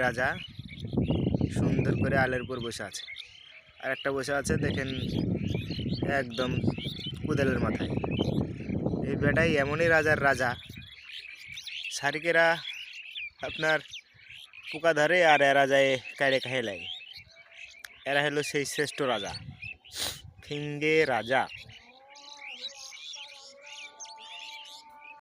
রাজা সুন্দর করে আলের উপর বসে আছে। আর একটা বসে আছে দেখেন একদম কোদালের মাথায়। এই বেটাই এমনই রাজার রাজা, শারিকেরা আপনার পোকা ধরে আর এরা যায় কাইড়ে খাইয়ে লাগে। এরা হলো সেই শ্রেষ্ঠ রাজা, ফিঙ্গে রাজা।